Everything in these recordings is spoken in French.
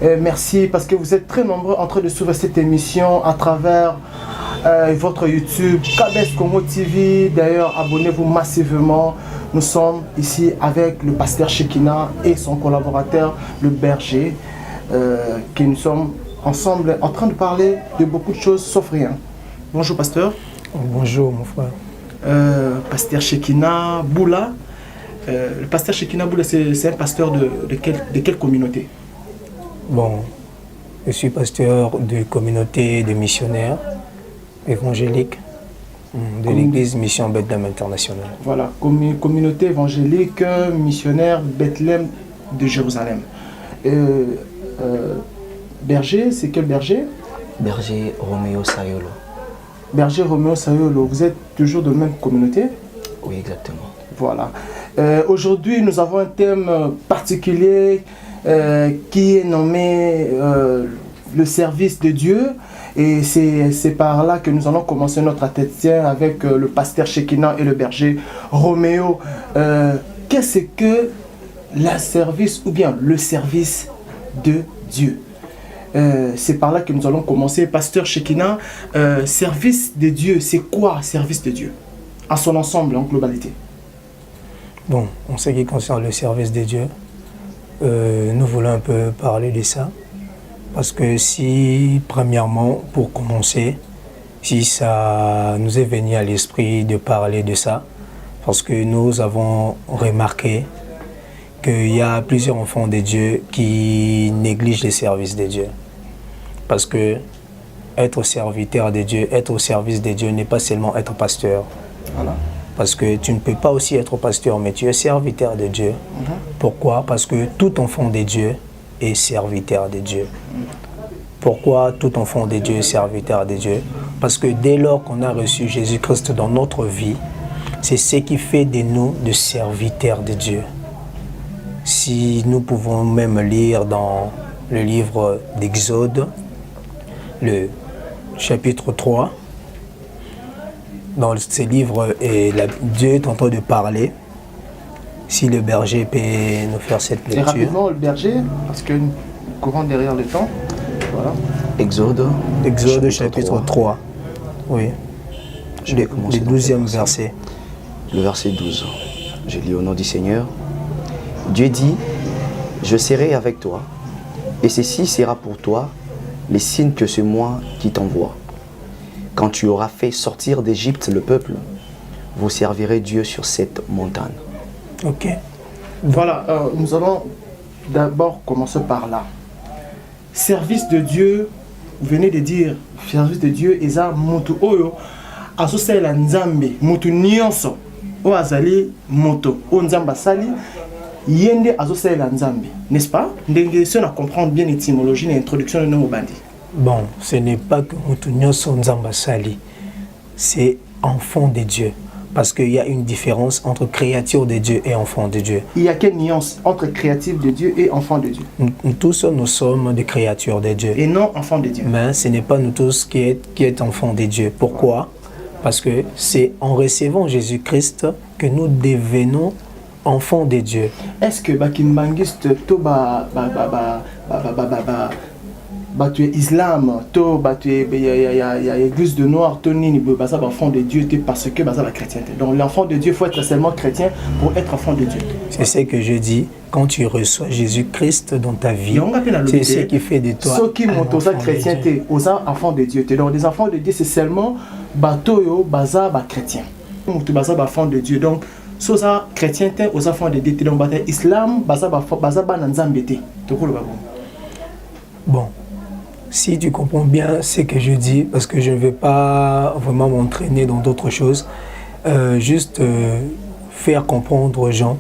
Merci parce que vous êtes très nombreux en train de suivre cette émission à travers votre YouTube, KBS Congo TV. D'ailleurs, abonnez-vous massivement. Nous sommes ici avec le pasteur Shekina et son collaborateur, le berger, que nous sommes ensemble en train de parler de beaucoup de choses sauf rien. Bonjour pasteur. Bonjour mon frère. Pasteur Shekina Boula. Le pasteur Shekina Boula, c'est un pasteur de quelle communauté? Bon, je suis pasteur de communauté de missionnaires évangéliques de l'église Mission Bethlehem International. Voilà, communauté évangélique missionnaire Bethlehem de Jérusalem. Berger, c'est quel berger? Berger Roméo Sayolo. Berger Roméo Sayolo, vous êtes toujours de la même communauté? Oui, exactement. Voilà. Aujourd'hui, nous avons un thème particulier qui est nommé le service de Dieu. Et c'est par là que nous allons commencer notre entretien avec le pasteur Shekina et le berger Roméo. Qu'est-ce que la service ou bien le service de Dieu? C'est par là que nous allons commencer. Pasteur Shekina, service de Dieu, c'est quoi service de Dieu en son ensemble, en globalité? Bon, en ce qui concerne le service de Dieu, nous voulons un peu parler de ça. Parce que si, premièrement, pour commencer, si ça nous est venu à l'esprit de parler de ça, parce que nous avons remarqué qu'il y a plusieurs enfants de Dieu qui négligent les services de Dieu. Parce que être serviteur de Dieu, être au service de Dieu n'est pas seulement être pasteur. Voilà. Parce que tu ne peux pas aussi être pasteur, mais tu es serviteur de Dieu. Pourquoi? Parce que tout enfant de Dieu est serviteur de Dieu. Pourquoi tout enfant de Dieu est serviteur de Dieu? Parce que dès lors qu'on a reçu Jésus-Christ dans notre vie, c'est ce qui fait de nous des serviteurs de Dieu. Si nous pouvons même lire dans le livre d'Exode, le chapitre 3, dans ce livre, Dieu est en train de parler. Si le berger peut nous faire cette lecture. Et rapidement, le berger, parce que nous courons derrière le temps. Voilà. Exode chapitre 3. Oui. Je vais commencer le 12e verset. Le verset 12. Je lis au nom du Seigneur. Dieu dit, je serai avec toi, et ceci sera pour toi les signes que c'est moi qui t'envoie. Quand tu auras fait sortir d'Égypte le peuple, vous servirez Dieu sur cette montagne. Ok. Voilà, nous allons d'abord commencer par là. Service de Dieu, vous venez de dire, service de Dieu, eza mutu oyo asosela nzambe, mutu nyonso o azali moto o nzamba sali yende asosela nzambe, n'est-ce pas? Ndenge si on comprend bien l'étymologie et l'introduction de nos bandits. Bon, ce n'est pas que mutu nyonso nzamba sali, c'est enfant de Dieu. Parce qu'il y a une différence entre créature de Dieu et enfant de Dieu. Il y a quelle nuance entre créatif de Dieu et enfant de Dieu? Nous tous, nous sommes des créatures de Dieu. Et non enfants de Dieu. Mais ce n'est pas nous tous qui est enfants de Dieu. Pourquoi? Parce que c'est en recevant Jésus-Christ que nous devenons enfants de Dieu. Est-ce que Bakimbangiste to tu es islam, tu es église de noir, tu es enfant de Dieu parce que la chrétienté. Donc l'enfant de Dieu, il faut être seulement chrétien pour être enfant de Dieu. C'est ce que je dis, quand tu reçois Jésus-Christ dans ta vie, c'est ce qui fait de toi ceux qui montent aux chrétienté, aux enfants de Dieu. Donc les enfants de Dieu, c'est seulement batoyo, baza, chrétien. Baza, enfant de Dieu. Donc, soza chrétienté aux enfants de Dieu. Donc, islam, baza, nanzambete. Bon. Si tu comprends bien ce que je dis, parce que je ne vais pas vraiment m'entraîner dans d'autres choses, juste faire comprendre aux gens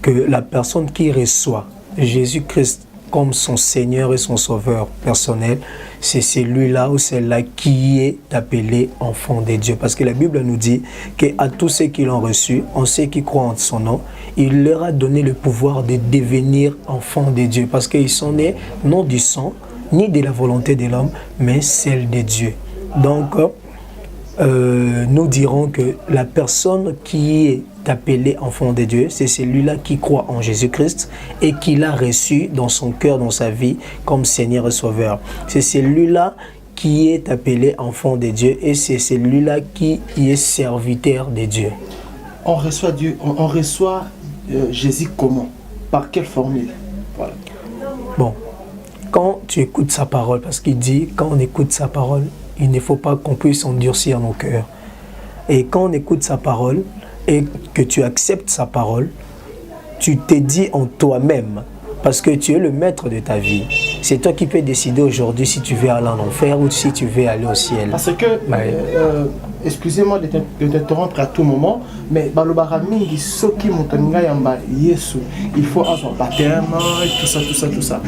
que la personne qui reçoit Jésus-Christ comme son Seigneur et son Sauveur personnel, c'est celui-là ou celle-là qui est appelé enfant de Dieu. Parce que la Bible nous dit qu'à tous ceux qui l'ont reçu, en ceux qui croient en son nom, il leur a donné le pouvoir de devenir enfants de Dieu. Parce qu'ils sont nés non du sang, ni de la volonté de l'homme, mais celle de Dieu. Donc, nous dirons que la personne qui est appelée enfant de Dieu, c'est celui-là qui croit en Jésus-Christ et qui l'a reçu dans son cœur, dans sa vie, comme Seigneur et Sauveur. C'est celui-là qui est appelé enfant de Dieu et c'est celui-là qui est serviteur de Dieu. On reçoit Dieu, on reçoit Jésus comment? Par quelle formule? Voilà. Bon, quand tu écoutes sa parole, parce qu'il dit, quand on écoute sa parole, il ne faut pas qu'on puisse endurcir nos cœurs. Et quand on écoute sa parole et que tu acceptes sa parole, tu te dis en toi-même, parce que tu es le maître de ta vie. C'est toi qui peux décider aujourd'hui si tu veux aller en enfer ou si tu veux aller au ciel. Parce que, excusez-moi de t'interrompre à tout moment, mais balobara mingi soki motoninga yamba Yesu, il faut avoir baptême et tout ça.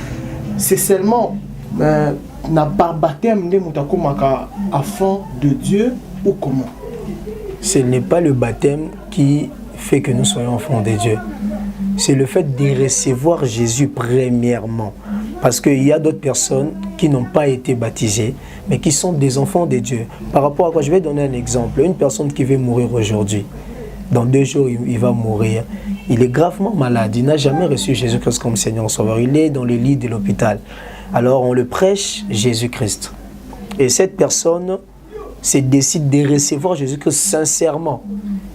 C'est seulement na par baptême de mutakomaka enfant de Dieu ou comment? Ce n'est pas le baptême qui fait que nous soyons enfants de Dieu. C'est le fait de recevoir Jésus premièrement. Parce qu'il y a d'autres personnes qui n'ont pas été baptisées, mais qui sont des enfants de Dieu. Par rapport à quoi, je vais donner un exemple. Une personne qui veut mourir aujourd'hui, dans 2 jours, il va mourir. Il est gravement malade, il n'a jamais reçu Jésus-Christ comme Seigneur Sauveur. Il est dans le lit de l'hôpital. Alors on le prêche Jésus-Christ. Et cette personne décide de recevoir Jésus-Christ sincèrement.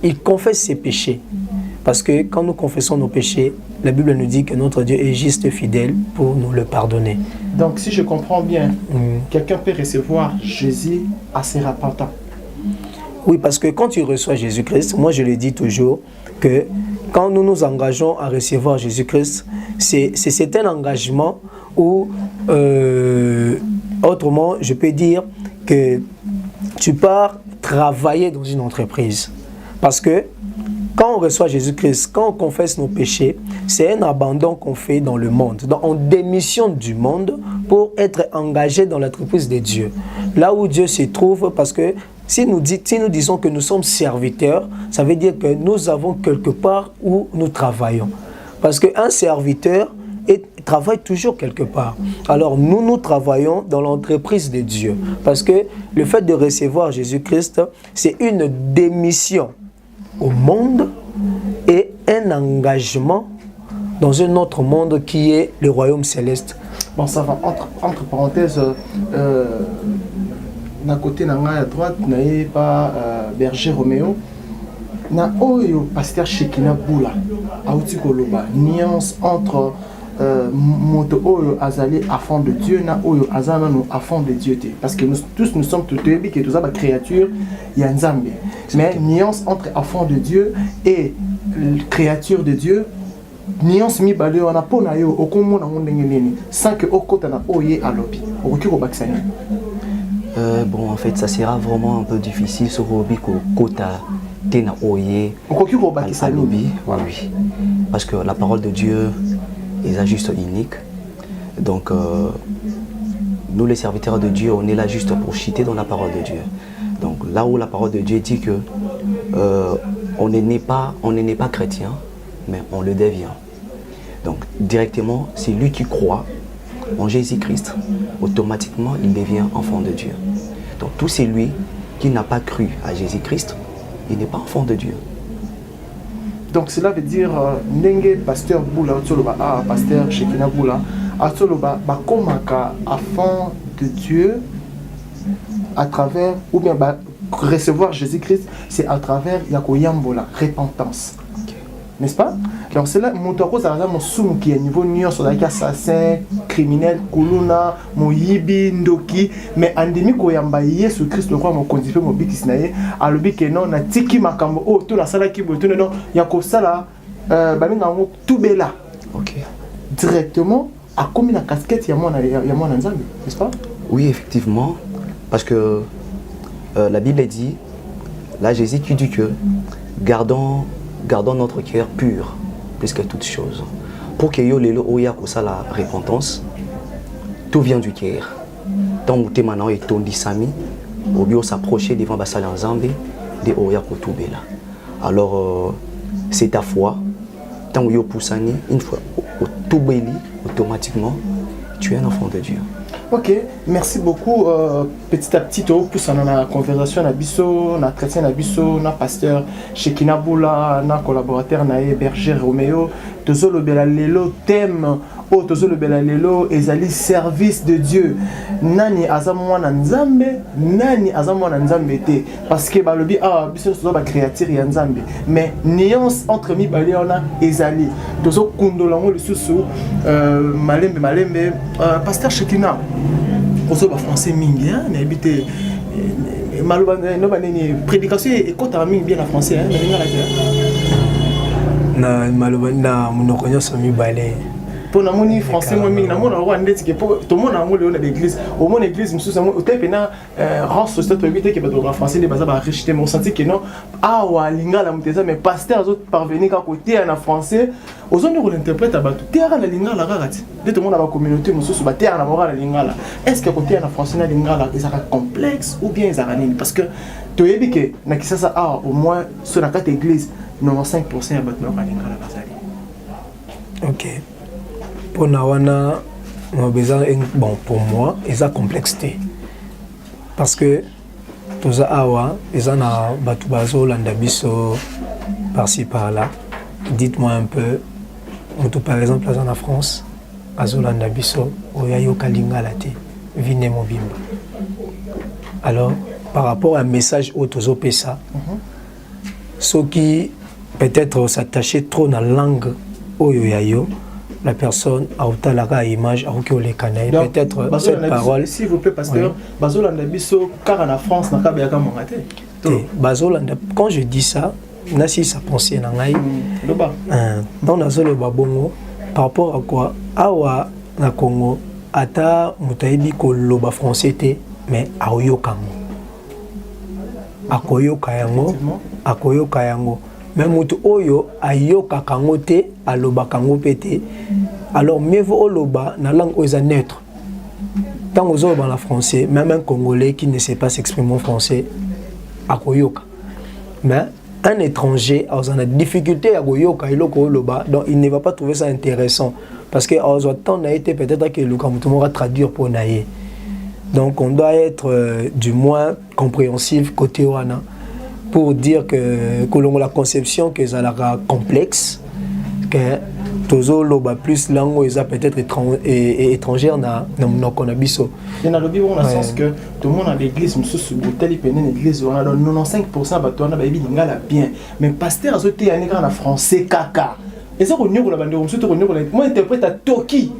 Il confesse ses péchés. Parce que quand nous confessons nos péchés, la Bible nous dit que notre Dieu est juste fidèle pour nous le pardonner. Donc si je comprends bien, quelqu'un peut recevoir Jésus assez repentant. Oui, parce que quand tu reçois Jésus-Christ, moi je le dis toujours, que quand nous nous engageons à recevoir Jésus-Christ, c'est un engagement où, autrement, je peux dire que tu pars travailler dans une entreprise. Parce que quand on reçoit Jésus-Christ, quand on confesse nos péchés, c'est un abandon qu'on fait dans le monde. Donc on démissionne du monde pour être engagé dans l'entreprise de Dieu. Là où Dieu se trouve, parce que si nous disons que nous sommes serviteurs, ça veut dire que nous avons quelque part où nous travaillons. Parce qu'un serviteur travaille toujours quelque part. Alors nous travaillons dans l'entreprise de Dieu. Parce que le fait de recevoir Jésus-Christ, c'est une démission au monde et un engagement dans un autre monde qui est le royaume céleste. Bon, ça va entre parenthèses, d'un côté à droite, n'ayez pas Berger Roméo. Na oyo pasteur Shekina Boula, auti koloba nuance entre moto oyo azali enfant de Dieu na oyo azana no enfant de Dieu te, parce que nous tous nous sommes tout que tous ça créature ya Nzambe, mais nuance entre enfant de Dieu et créature de Dieu, nuance mi balé on a pona yo okomona ndenge nini sans que okota na oye alobi okoki ko bakisani. Bon, en fait, ça sera vraiment un peu difficile sur Robi Kota Tena Oye. Oui, parce que la parole de Dieu est juste unique. Donc, nous, les serviteurs de Dieu, on est là juste pour chiter dans la parole de Dieu. Donc, là où la parole de Dieu dit que on n'est pas chrétien, mais on le devient. Donc, directement, c'est lui qui croit en Jésus-Christ, automatiquement il devient enfant de Dieu. Donc tout celui qui n'a pas cru à Jésus-Christ, il n'est pas enfant de Dieu. Donc cela veut dire Nenge pasteur Boula, pasteur Shekina Boula, enfant de Dieu à travers, ou bien recevoir Jésus-Christ, c'est à travers Yakoyambola, repentance. N'est-ce pas? Donc c'est là mon toko ça mon soum qui est niveau nion sur la assassin criminel kuluna moyibi ndoki mais endemi ko yamba Yesu Christ le roi mon condipe mon bikis nae alobi ke non na tiki makambo o to la sala ki boto non ya ko sala balinga ngo tubela. OK. Directement a commis la casquette ya mona nzambe, n'est-ce pas? Oui, effectivement, parce que la Bible dit, là Jésus qui dit que gardons notre cœur pur plus que toute chose. Pour que yo lelo oya ko la repentance, tout vient du cœur. Tant que maintenant est tondi sami, au bio s'approcher devant basala nzambe de oya ko tubela. Alors c'est ta foi. Tant que yo poussani une fois au tubeli automatiquement tu es un enfant de Dieu. Ok, merci beaucoup. Petit à petit, plus on a conversation, on a chrétien, on a pasteur Shekina Boula, on a collaborateur, Berger Roméo. Tozo le belalelo thème, tozo le belalelo ezali service de Dieu. Nani azamwa na nzambe, nani azamwa na nzambe te. Parce que balobi biso tozo ba créature ya nzambe. Mais nuance entre mi bali ona ezali. Tozo kundola ngo lisusu malembe pasteur Shekina. Ozo ba français mingi hein, na habité maloba no baneni prédication et kota mingi bien en français hein, na maloba na monoko nyonso mibale pour namoni français moi mingi na mona roi ndeti ke pour tout monde amolo na l'église au mon église mususu au tepena race société éviter que ba français les baza ba rejeter mon senti que non wa lingala muteza mais pasteur azot parvenir ka côté en français aux on l'interprète ba tout terre la lingala ragati de tout monde ba communauté mususu ba terre na moral lingala est-ce que côté en français na lingala ils sont complexe ou bien ils sont parce que tu yebi que na kisasa au moins sur la carte église 95% ya bato na lingala bazali. OK. Pour Nawana, bon, pour moi, ils ont complexité. Parce que tous les awa, ils ont batubazo landabiso par-ci par-là. Dites-moi un peu, par exemple, en France, azo landabiso, oyayo kalinga late, vine mobimba. Alors, par rapport à un message au tozo pesa, ceux qui peut-être s'attachaient trop dans la langue oyoyayo, la personne a autant la image peut-être cette parole s'il vous plaît pasteur bazolanda biso car en France na kabeka mongate bazolanda quand je dis ça nasi sa pensée na ngai loba dans nazolo babongo par rapport à quoi awa na Congo ata mutayibi ko loba français te mais aoyoka akoyoka yango mais mutu oyo ayoka kango te aloba kango pete alors mieux vaut oloba na langue oza neutre tant aux autres dans la français même un Congolais qui ne sait pas s'exprimer en français akoyoka mais un étranger a une difficulté à koyoka iloko oloba donc il ne va pas trouver ça intéressant parce que aux autres on a été peut-être que le kamutuma va traduire pour naïe donc on doit être du moins compréhensif côté wana pour dire que la conception que ça la complexe que tozo loba plus langue est peut-être étrangère na konabiso il y a le bon sens que tout le monde a l'église mususu botali pene l'église on a 95% bato na ba lingala bien mais pasteur azote ya na français kaka et ça ko nyokola bande mususu ko nyokola moi interprète à Toki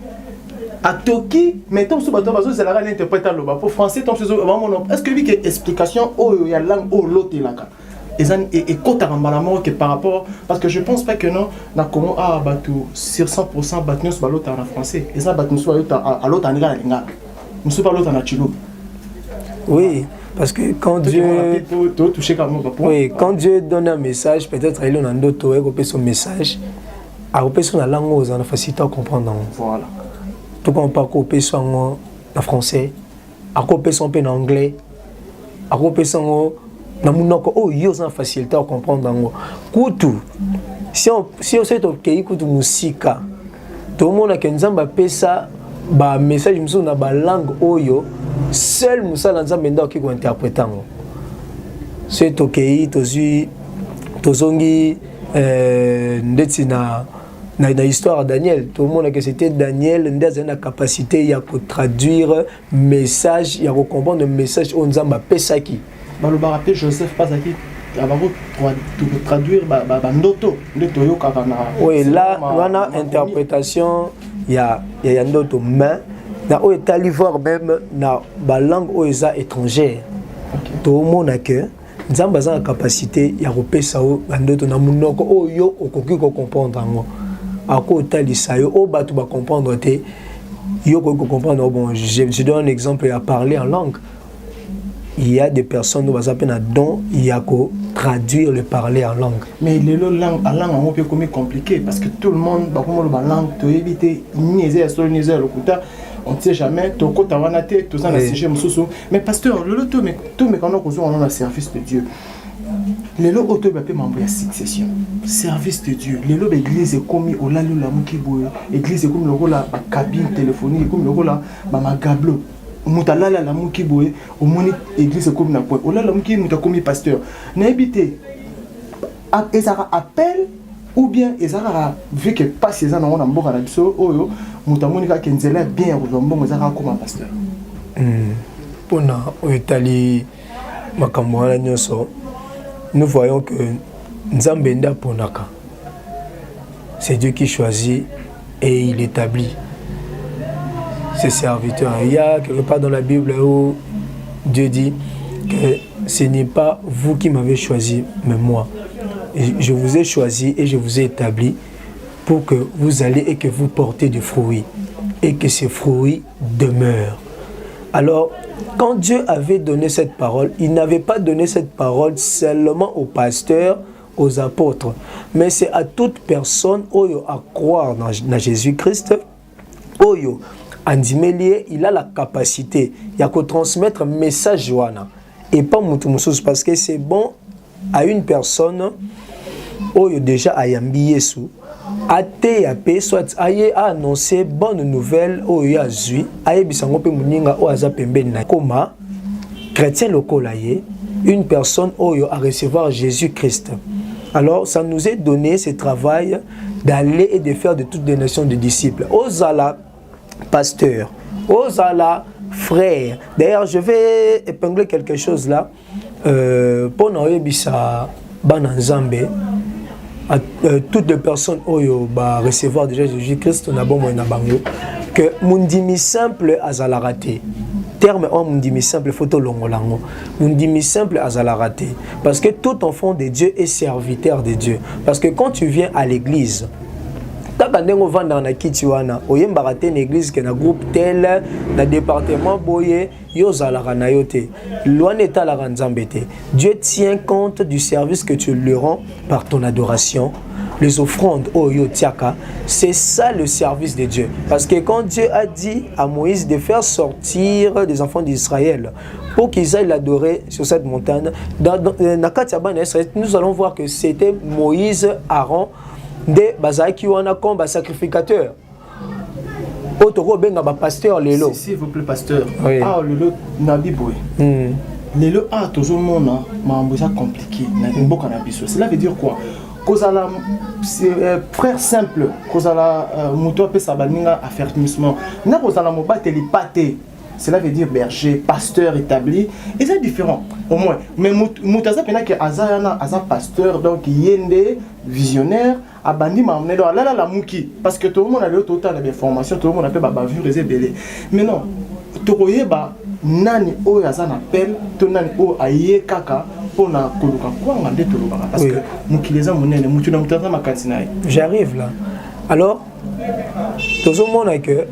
mais tant que bato bazo zela ka interprète loba pour français tant que est-ce que lui que explication o ya langue o lote laka et côté que par rapport parce que je pense pas que non na Congo sur 100% battu sur l'autre en français et ça battu sur l'autre à l'autre en lingala nous sommes pas l'autre en chilo oui parce que quand Dieu oui quand Dieu donne un message peut-être il en a d'autres et son message à repérer sur la langue aux en facilité à comprendre voilà tout comme pas couper sur en français à couper son en anglais à couper son na munoko yo sans facilité à comprendre ngo kutu si on sait OK kutu musika tout le monde a nzamba pesa ba message musu na ba langue oyo seul musala nzamba nda ki ko interpréter ngo c'est OK tozongi ndeti na histoire Daniel tout le monde que c'était Daniel ndazana la capacité ya ko traduire message ya ko comprendre message on nzamba pesa ki le rappel Joseph Pazaki avant de traduire ndoto yo kakana oui là on a interprétation il y a ndoto mais na o etali voir même na ba langue o eza étrangère tout le monde que nzamba za capacité ya kopesa o ndoto na munoko o yo okoki ko comprendre ngo ako talisa yo o batu ba comprendre te yo ko comprendre bon je donne un exemple à parler en langue. Il y a des personnes qui ont un don, il y a qu'à traduire le parler en langue. Mais les langues en langue est un peu compliqué parce que tout le monde, la langue, tu évites, on ne sait jamais, tu as un sujet, mais pasteur, tout mais quand on a un service de Dieu, Lelo auto ba pe membre ya succession. Service de Dieu. Lelo ba église komi olalo la mukiboye. Église komi lokola ba cabine téléphonique, komi lokola ba magablo. Mutalala la mukiboye, au moni église komi na point. Olala muki muta komi pasteur. Na habité. Ezara appel ou bien ezara vu que pas ces ans on mboka na biso oyo mutamoni ka kenzela bien ko mbongo ezara comme pasteur. Pona oitali makambo wana nyonso. Nous voyons que Nzambenda Ponaka, c'est Dieu qui choisit et il établit ses serviteurs. Il y a quelque part dans la Bible où Dieu dit que ce n'est pas vous qui m'avez choisi, mais moi. Je vous ai choisi et je vous ai établi pour que vous allez et que vous portez du fruit et que ces fruits demeurent. Alors, quand Dieu avait donné cette parole, il n'avait pas donné cette parole seulement aux pasteurs, aux apôtres, mais c'est à toute personne oyo à croire dans Jésus-Christ, oyo andimelier, il a la capacité, il y a qu'à transmettre un message joana et pas mutumoussous parce que c'est bon à une personne oyo déjà ayambi Yesu ATAP soit aye a annoncé bonne nouvelle au Yazui aye bisango pe muninga o aza pembeni na koma chrétien lokola ye une personne oyo à recevoir Jésus-Christ. Alors ça nous est donné ce travail d'aller et de faire de toutes les nations des disciples. Ozala pasteur, ozala frère. D'ailleurs je vais épingler quelque chose là pour nous bisa bananzambe. À toutes les personnes qui vont recevoir déjà Jésus-Christ, on a bon moyen que mundimi simple azala raté. Terme en mundimi simple photo longolango. Mundimi simple azala raté parce que tout enfant de Dieu est serviteur de Dieu. Parce que quand tu viens à l'église, kaka ndengo vanda na kiti wana oyembaka te na église ke na groupe tel na département boye yo zalaka na yo te loin etalaka nzambe te. Dieu tient compte du service que tu lui rends par ton adoration, les offrandes oyo tiaka. C'est ça le service de Dieu. Parce que quand Dieu a dit à Moïse de faire sortir des enfants d'Israël pour qu'ils aillent l'adorer sur cette montagne, nous allons voir que c'était Moïse, Aaron, de bazaki wana comme sacrificateur. Otoko benga ba pasteur lelo. S'il vous plaît pasteur. Oui. Ah lelo na biboy. Lelo a toujours mona mambo ça compliqué na mboka na biso. Cela veut dire quoi? Kozala frère simple, kozala muto pe sabaninga affermissement. Na kozala mobateli paté. Cela veut dire berger, pasteur établi. Et c'est différent, au moins. Mais Moutaza pena que Azayana, Aza pasteur, donc yende, visionnaire, abandi m'a amené dans la mouki. Parce que tout le monde a eu total d'informations, tout le monde a fait bavure et belé. Mais non, Tokoye ba nani o Azan appelle, to nani o aye kaka pour na koluka quoi ngande toloba parce que mukileza monene mutuna mutaza makatsinaye. J'arrive là. Alors, tout le monde a que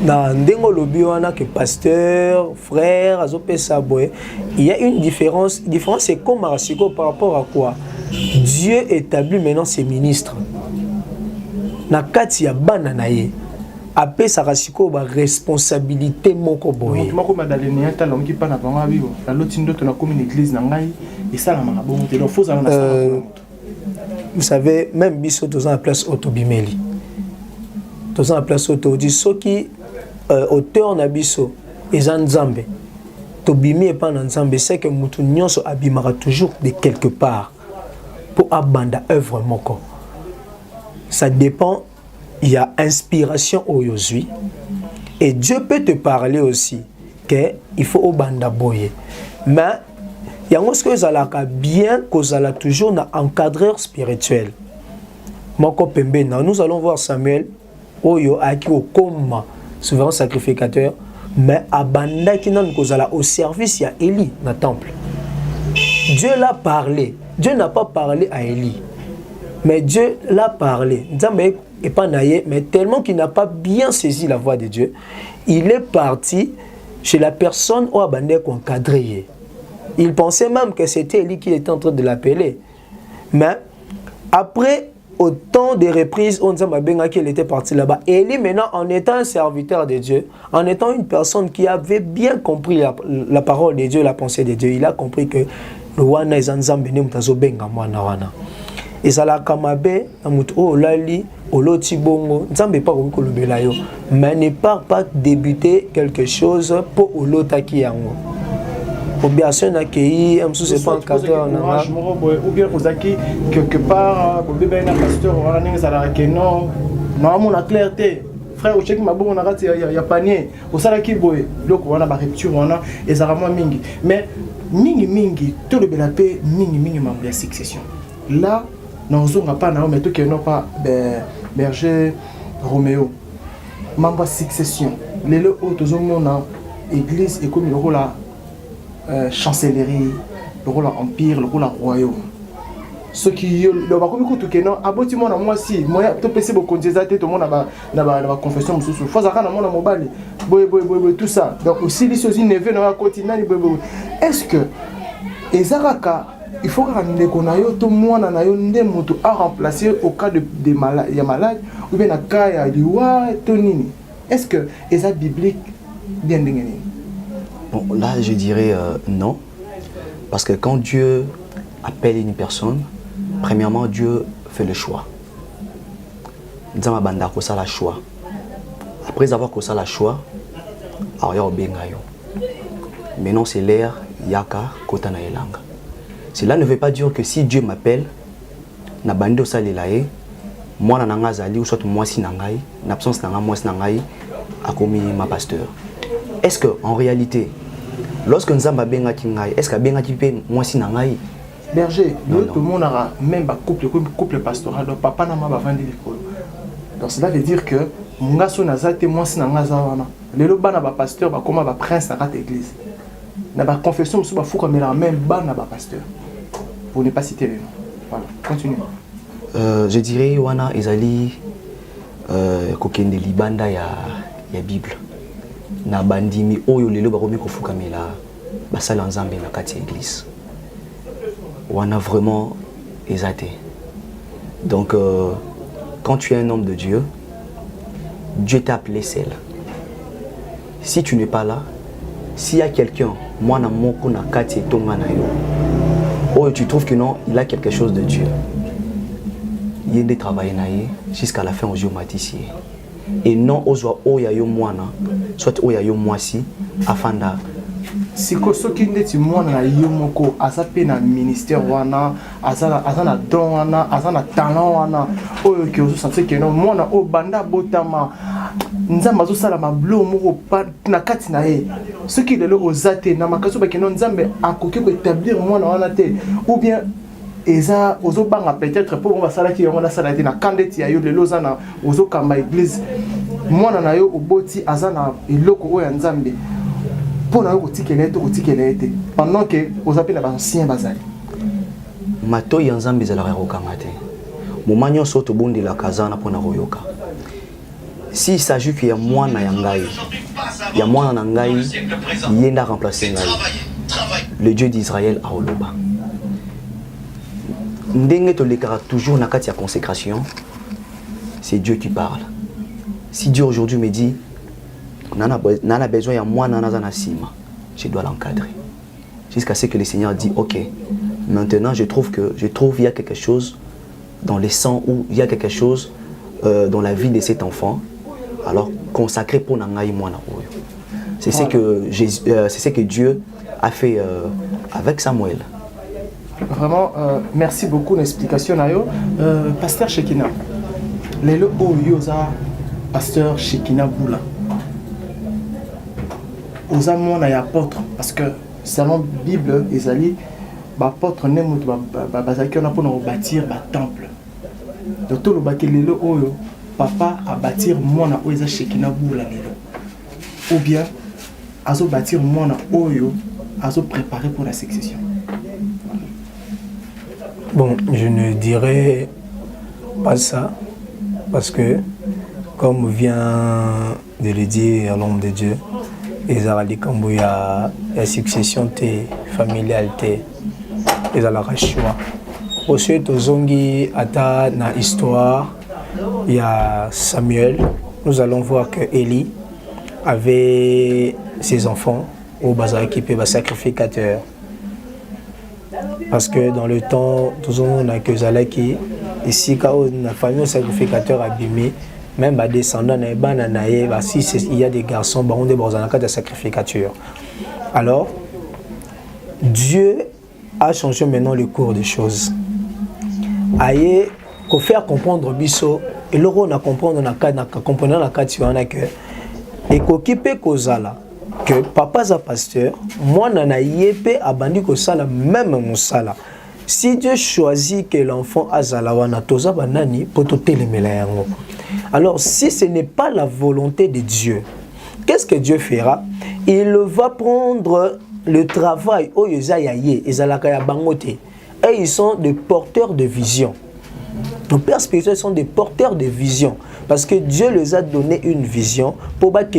dans ndengo lobi wana que pasteur, frère, azope saboé, il y a une différence. Différence c'est comme Marasiko par rapport à quoi? Dieu établit maintenant ses ministres. Na kati ya bana na ye. Apé Sarasiko ba responsabilité moko boye. Moko madale ni ata longi pa na banga bibo. La lotindo to na comme une église na ngai et ça la manga bon te lo faut na ça. Vous savez même biso tous en place autobimeli. Tous en place auto dit ceux qui auteur na biso ezanzambe tobimi epa na nzambe c'est que mutu nyonso abimaka toujours de quelque part pour abanda œuvre moko. Ça dépend, il y a inspiration oyozui et Dieu peut te parler aussi que il faut obanda boye mais yango ce que zalaka bien kozala toujours na encadreur spirituel moko pembe na nous allons voir Samuel oyo aki okoma souverain sacrificateur, mais abanda qui n'a kozala au service ya Élie dans le temple. Dieu l'a parlé. Dieu n'a pas parlé à Élie, mais Dieu l'a parlé. Mais tellement qu'il n'a pas bien saisi la voix de Dieu, il est parti chez la personne où abandé qu'on cadré. Il pensait même que c'était Élie qui était en train de l'appeler. Mais après autant de reprises, on disait qu'il était parti là-bas. Et lui, maintenant, en étant un serviteur de Dieu, en étant une personne qui avait bien compris la parole de Dieu, la pensée de Dieu, il a compris que wana eza nzambe nde moto azobenga mwana wana ezalaka mabe na moto oyo olali oloti bongo nzambe pa komi kolobela yo mais ne part pas débuter quelque chose mpo olotaki yango obligation nakei mosusu epa encadreur nanga ou bien ozalaki quelque part bobebaki na pasteur wana ndenge ezalaka ke non naamona clair te frère ocheki mabongo na kati ya panier osalaki boye biloko wana barupture wana ezalaka mwa mingi mais mingi tolobela mpe mingi mambo ya succession là nazonga mpa na yo mais tokeno mpa berger Roméo mambo ya succession lelo oyo tozomona église ekomi lokola chancellerie lokola empire lokola royaume soki yo bakomi kutukeno aboti mwana mwasi moya topesi bokonzi eza te tomona na baconfession mosusu fozaka na mwana mobali boye tout ça donc aussi lisi ozi neve na bakoti nani boye est-ce que eza kaka il faut kaka ndeko na yo to mwana na yo nde moto a remplacer au cas de malade ou bien na cas ya liwa to nini est-ce que eza biblique bien ndenge nini? Bon, là je dirais non, parce que quand Dieu appelle une personne, premièrement Dieu fait le choix. Nzamba banda ko sala choix. Après avoir ko sala choix, alors ya obenga yo. Maintenant c'est l'air yaka kota na elanga. Cela ne veut pas dire que si Dieu m'appelle, na bando salela ye, moi na nanga zali ou soit moi si nangai, na absence nanga moi si nangai, akomi ma pasteur. Est-ce que en réalité, lorsque Nzamba benga kingai, est-ce que benga kipe moi si nangai? Berger, tout le monde a même un couple pastoral, donc papa n'a pas vendu l'école. Donc cela veut dire que mon son nazate moi si nangai zawana. Les lots bana ba pasteur ba comment ba prince na rate église. Na ba confession musu ba fou comme la même bana ba pasteur. Pour ne pas citer les noms. Voilà, continue. Je dirais wana ezali kokende libanda ya Bible. Na bandimi oyo lelo bakomi kofukamela basala nzambe na kati ya église. Wana vraiment ezate. Donc quand tu es un homme de Dieu, Dieu t'a appelé seul. Si tu n'es pas là, s'il y a quelqu'un, moi na moko na kati etonga na yo, oh tu trouves que non, il a quelque chose de Dieu. Il y a des travailleurs jusqu'à la fin au jour maticier. Et non aux oya yo mwana, soit oya yo mwasi, afanda. Si soki ndeti mwana na yo moko azape na ministère wana azana don wana azana talent wana oyo ki ozo sentir que non mwana o banda botama nzambe azosala mablo moko na kati na ye soki lelo ozate na makaso ba keno nzambe akoki ko établir mwana wana te ou bien eza ozobanga peut-être pour on va sala ki yango na sala te na kandeti ya yo lelo zana ozokamba église mwana na yo oboti azana eloko oyo nzambe pendant que vous appelez les anciens bazali. Mato ya nzambe ezalaka kokanga te. Moma nyonso tobondela kazana mpona koyoka. Si il s'agit que ya mwana ya ngai, ya mwana na ngai yenda remplacer ngai. Le Dieu d'Israël a oloba. Ndenge tolekaka toujours na kati ya consécration, c'est Dieu qui parle. Si Dieu aujourd'hui me dit Nana besoin de moi, je dois l'encadrer. Jusqu'à ce que le Seigneur dit, ok, maintenant je trouve qu'il y a quelque chose dans le sang ou il y a quelque chose dans la vie de cet enfant. Alors consacré pour Nangaï Mwana. C'est ce que Dieu a fait avec Samuel. Vraiment, merci beaucoup pour l'explication. Pasteur Shekina, Lelo Oyoza, Pasteur Shekina Boula. Aux amants et apôtres, parce que selon la Bible, les alliés, apôtres ne sont pour bâtir un temple. Donc tout le bâtiment oyo papa a bâtir mona oyo Shekina Boula ou bien a bâtir mona oyo a préparé pour la succession. Bon, je ne dirais pas ça parce que comme vient de le dire l'homme de Dieu, ezalaki kambo ya succession te familiale te ezalaka choix aussi tozongi ata na histoire ya Samuel. Nous allons voir que Élie avait ses enfants au bazaki pe ba sacrificateur parce que dans le temps, tout le monde a que Zalaki, ici, quand on a famille sacrificateur abîmé, même les descendants, si il y a des garçons, on est dans un cas de sacrificature. Alors, Dieu a changé maintenant le cours des choses. Aïe, pour faire comprendre Bisso, et là on a compris dans la cas que et qu'occupé kozala que papa est pasteur, moi nana yépé abandi kozala même musala. Si Dieu choisit que l'enfant azalawana toza banani pour te yango. Alors si ce n'est pas la volonté de Dieu, qu'est-ce que Dieu fera? Il va prendre le travail au yozayaye ezalaka ya bangote et ils sont des porteurs de vision. Nos pères spirituels sont des porteurs de vision parce que Dieu les a donné une vision pour battre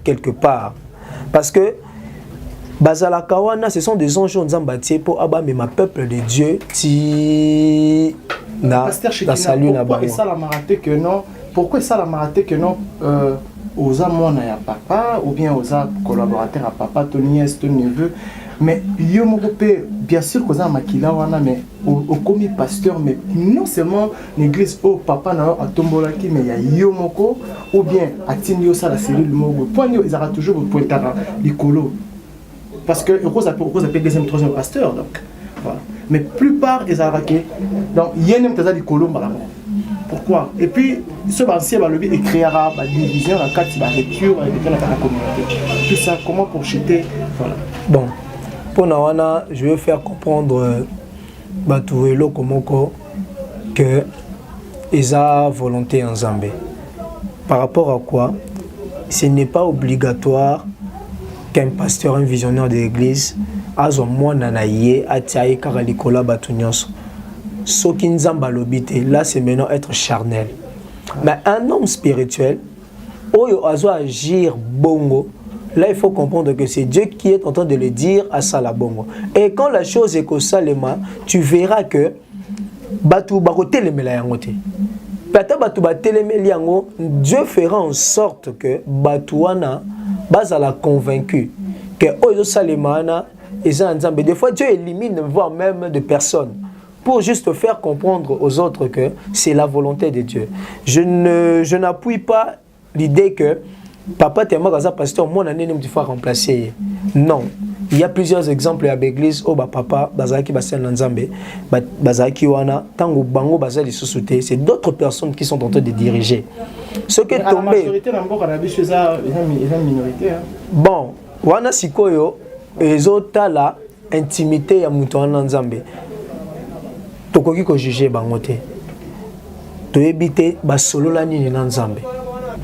quelque part. Parce que Bazalakawana, ce sont des anges nzambatié pour abamer ma peuple de Dieu ti na salut na pourquoi ça la maraté que non? Pourquoi ça la maraté que non aux amona ya papa ou bien aux collaborateurs à papa, ton nièce, ton neveu? Mais yo mokopé bien sûr que ça makila wana mais au commis pasteur mais non seulement l'église au papa na a tombolaki mais ya yo moko ou bien atindi yo ça la cellule moko point ils aura toujours pointara likolo parce que Rose appelle deuxième troisième pasteur donc voilà mais plupart ils arraqué donc yenem taza likolo mbala. Pourquoi? Et puis ce ancien va lever et créera la division la carte la lecture avec la communauté tout ça comment pour chuter voilà bon. Pour Nawana, je vais faire comprendre Batouelo Komoko que ils ont volonté en Zambie. Par rapport à quoi? Ce n'est pas obligatoire qu'un pasteur, un visionnaire de l'église, a son moi nanaye a tiaye karalikola batunios. Sokin Zamba lobite, là c'est maintenant être charnel. Mais un homme spirituel, oyo azo agir bongo. Là, il faut comprendre que c'est Dieu qui est en train de le dire à Salabongo. Et quand la chose est que Salema, tu verras que Dieu fera en sorte que Batouana Bazala convaincu que Oyo Salemana et Nzambe. Des fois, Dieu élimine, voire même de personnes, pour juste faire comprendre aux autres que c'est la volonté de Dieu. Je n'appuie pas l'idée que papa tellement gaza pasteur mon année ne me faut remplacer. Non, il y a plusieurs exemples à l'église où papa bazaki basel nzambe bazaki wana tango bango bazali sous-souté, c'est d'autres personnes qui sont en train de diriger. Ce qui est tombé la majorité na mboka na biso eza minorité hein. Bon, wana sikoyo ezotala intimité ya mutu wana nzambe. Tokoki ko juger bango te. Toyebite basolola nini na nzambe.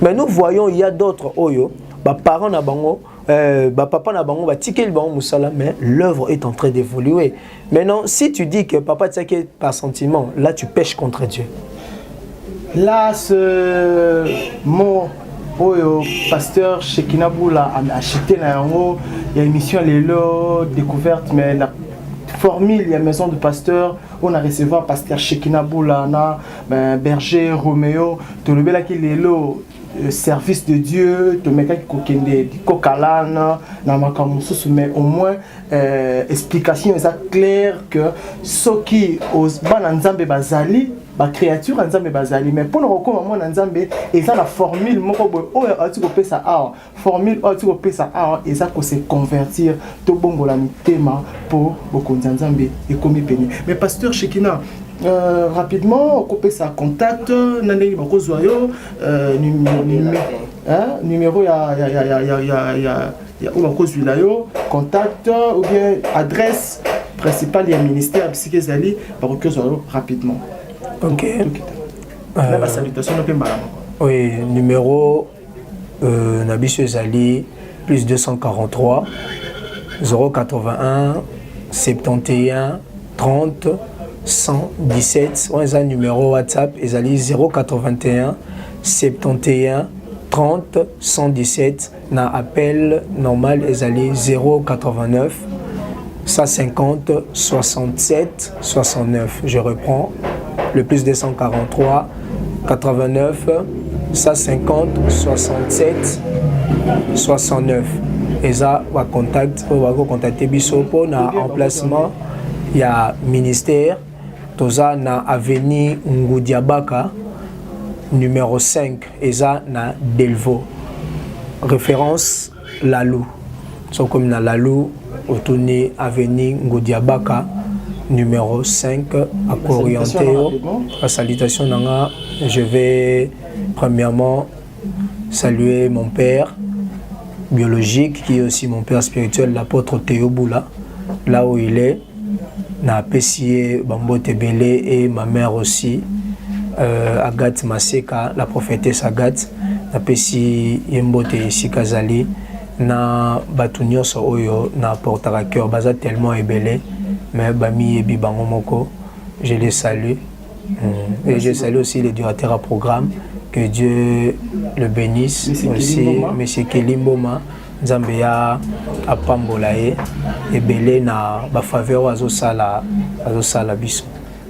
Mais nous voyons, il y a d'autres oyo, parents na bango, papa na bango, tikel bango musala, mais l'œuvre est en train d'évoluer. Maintenant, si tu dis que papa tiake par sentiment, là tu pêches contre Dieu. Là, ce mot oyo pasteur Shekinaboula a acheté na yango, il y a une mission Lelo découverte, mais la formule, il y a maison de pasteur, on a recevoir pasteur Shekinaboula, berger Roméo, tout le bel qui Lelo. Service de Dieu, te mettre kokende kokalana na makamususu mais au moins explication est claire que ceux qui os bana nzambe bazali ba créature nzambe bazali mais pour nous recommander moi nzambe et ça la formule moko boy o ati ko pesa a formule o ati ko pesa a et ça ko se convertir to bongola mitema pour bokonza nzambe et comme peni mais pasteur Shekina rapidement, on coupe sa contact, nandeli bakozwa yo numéro ya ou bakozwa yo contact ou bien adresse principale du ministère psychiatrie bakozwa yo rapidement. OK. La salutation na pemba. Oui, numéro Nabiso Zali plus 243 081 71 30 117, on a un numéro WhatsApp, ils allaient 081 71 30 117, na appel normal, ils allaient 089 150 67 69. Je reprends le plus 243 89 150 67 69. Et ça va contacter Bisso pour un emplacement. il y a ministère, toza na avenue Ngoudiabaka, numéro 5, eza na Delvaux. Référence Lalou. So comme na Lalou, autourné avenue Ngoudiabaka, numéro 5, à Corientéo. La salutation nanga, je vais premièrement saluer mon père biologique, qui est aussi mon père spirituel, l'apôtre Théo Boula, là où il est. Na Pessie Bambo Tebele et ma mère aussi, Agathe Maseka, la prophétesse Agathe. Na Pessie Yembote Sikazali, na Batunyoso Oyo, na portera cœur, baza tellement ébélé, mais Bami et Bibango Moko, je les salue. Et je salue aussi les directeurs à programme, que Dieu le bénisse. Aussi, M. Kelimboma. Zambia a Pambolae et Belé na ba faveur azosala biso.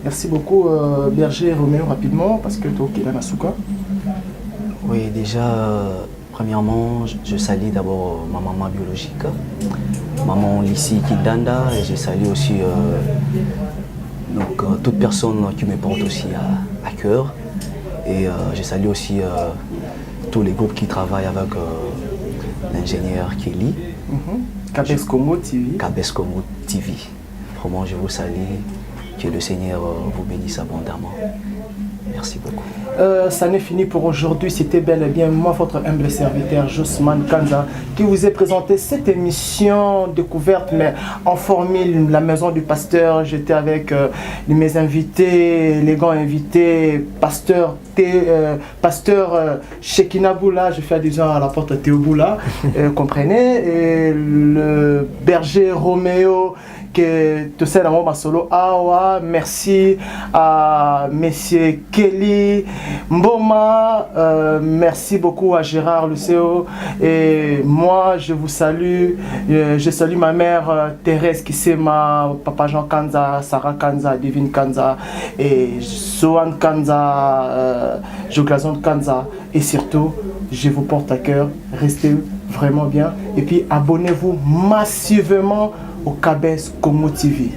Merci beaucoup Berger Roméo, rapidement parce que toi qui es Nasuka. Oui, déjà premièrement je salue d'abord ma maman biologique, maman Lissi Kidanda, et je salue aussi toute personne qui me porte aussi à cœur, et je salue aussi tous les groupes qui travaillent avec l'ingénieur Kelly. KBS Congo TV. KBS Congo TV. Vraiment, je vous salue. Que le Seigneur vous bénisse abondamment. Merci beaucoup. Ça n'est fini pour aujourd'hui. C'était bel et bien moi, votre humble serviteur Josman Kanza, qui vous ai présenté cette émission découverte, mais en formule, la maison du pasteur. J'étais avec mes invités, les grands invités, pasteur Shekina Boula, je fais allusion à la porte Théo Boula, comprenez, et le berger Roméo, que tout ça dans mon solo. Merci à Monsieur Kelly Mboma, merci beaucoup à Gérard Lucéo, et moi je vous salue. Je salue ma mère Thérèse Kisema, papa Jean Kanza, Sarah Kanza, Divine Kanza, et Sohan Kanza, Joglazon Kanza, et surtout je vous porte à cœur, restez vraiment bien, et puis abonnez-vous massivement au KBS Congo TV.